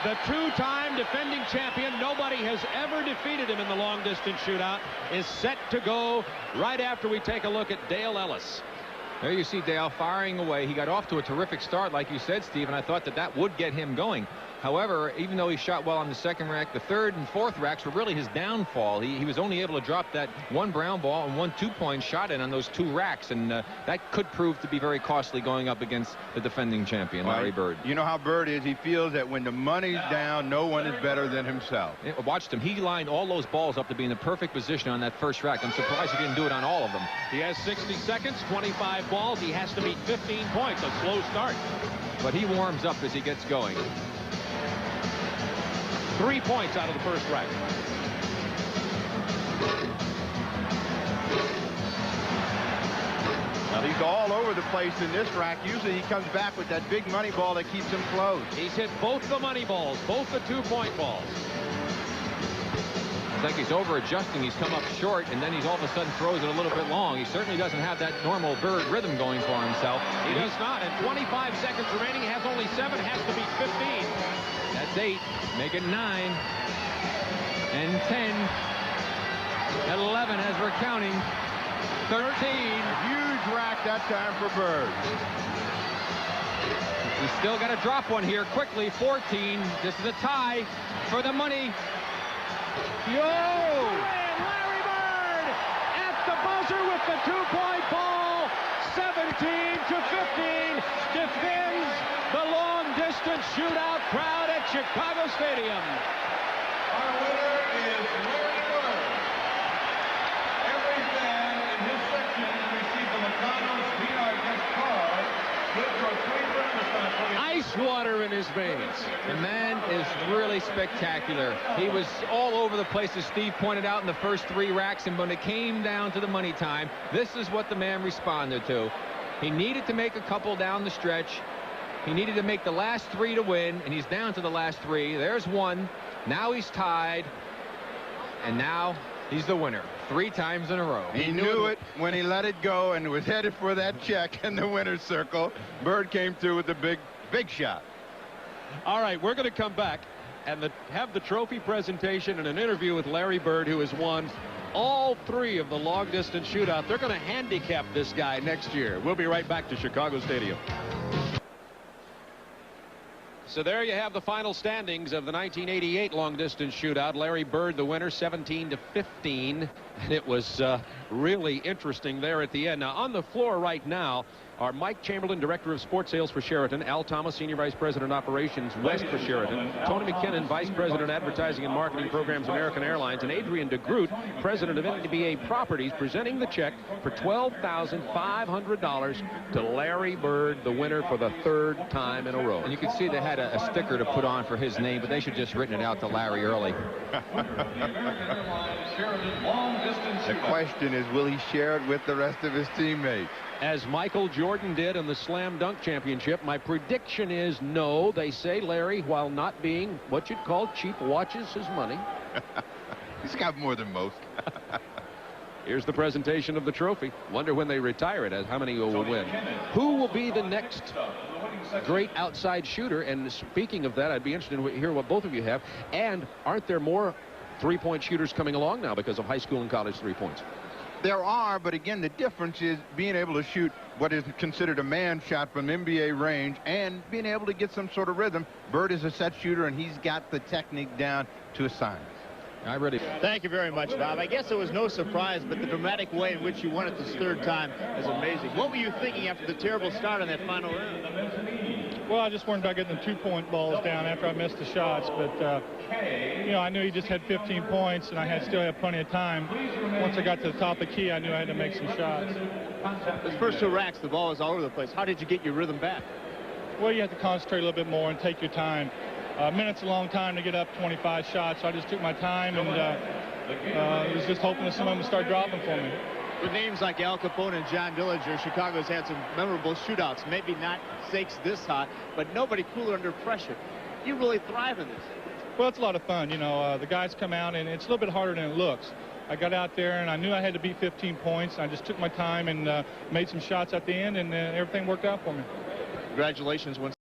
The two-time defending champion, nobody has ever defeated him in the long-distance shootout, is set to go right after we take a look at Dale Ellis. There you see Dale firing away. He got off to a terrific start, like you said, Steve, and I thought that would get him going. However, even though he shot well on the second rack, the third and fourth racks were really his downfall. He was only able to drop that one brown ball and one two-point shot in on those two racks, and that could prove to be very costly going up against the defending champion, Larry Bird. You know how Bird is. He feels that when the money's down, no one is better than himself. Watched him. He lined all those balls up to be in the perfect position on that first rack. I'm surprised he didn't do it on all of them. He has 60 seconds, 25 balls. He has to meet 15 points, a slow start. But he warms up as he gets going. 3 points out of the first rack. Well, he's all over the place in this rack. Usually he comes back with that big money ball that keeps him close. He's hit both the money balls, both the two-point balls. It's like he's over-adjusting. He's come up short, and then he's all of a sudden throws it a little bit long. He certainly doesn't have that normal Bird rhythm going for himself. He does not. And 25 seconds remaining. He has only 7. Has to beat 15. That's 8. Make it 9. And 10. 11 as we're counting. 13. A huge rack that time for Bird. He's still got to drop one here quickly. 14. This is a tie for the money. Yo! And Larry Bird at the buzzer with the two-point ball. 17-15. Defends the long-distance shootout crowd at Chicago Stadium. Our winner is Larry Bird. Every fan in his section received a McDonald's VR gift card. Good for 3 breakfast on Ice water in his veins. The man is really spectacular. He was all over the place, as Steve pointed out, in the first 3 racks, and when it came down to the money time, this is what the man responded to. He needed to make a couple down the stretch. He needed to make the last 3 to win, and he's down to the last 3. There's 1. Now he's tied, and now he's the winner 3 times in a row. He knew it when he let it go and was headed for that check in the winner's circle. Bird came through with a big shot. All right, we're going to come back and have the trophy presentation and an interview with Larry Bird, who has won all 3 of the long-distance shootout. They're going to handicap this guy next year. We'll be right back to Chicago Stadium. So there you have the final standings of the 1988 long-distance shootout. Larry Bird, the winner, 17-15. And it was really interesting there at the end. Now, on the floor right now are Mike Chamberlain, Director of Sports Sales for Sheraton, Al Thomas, Senior Vice President Operations West for Sheraton, Tony McKinnon, Vice President Advertising and Marketing Programs, American Airlines, and Adrian DeGroot, President of NBA Properties, presenting the check for $12,500 to Larry Bird, the winner for the 3rd time in a row. And you can see they had a sticker to put on for his name, but they should just written it out to Larry early. The question is, will he share it with the rest of his teammates? As Michael Jordan did in the Slam Dunk Championship, my prediction is no. They say Larry, while not being what you'd call cheap, watches his money. He's got more than most. Here's the presentation of the trophy. Wonder when they retire it, how many will win. Who will be the next great outside shooter? And speaking of that, I'd be interested to hear what both of you have. And aren't there more three-point shooters coming along now because of high school and college 3 points? There are, but again, the difference is being able to shoot what is considered a man shot from NBA range and being able to get some sort of rhythm. Bird is a set shooter, and he's got the technique down to a science. Thank you very much, Bob. I guess it was no surprise, but the dramatic way in which you won it this 3rd time is amazing. What were you thinking after the terrible start on that final round? Well, I just worried about getting the 2-point balls down after I missed the shots, but you know, I knew he just had 15 points, and I still had plenty of time. Once I got to the top of the key, I knew I had to make some shots. Those first 2 racks, the ball was all over the place. How did you get your rhythm back? Well, you have to concentrate a little bit more and take your time. A minute's a long time to get up 25 shots, so I just took my time and was just hoping that some of them would start dropping for me. With names like Al Capone and John Dillinger, Chicago's had some memorable shootouts. Maybe not stakes this high, but nobody cooler under pressure. You really thrive in this. Well, it's a lot of fun. You know, the guys come out, and it's a little bit harder than it looks. I got out there, and I knew I had to beat 15 points. I just took my time and made some shots at the end, and everything worked out for me. Congratulations once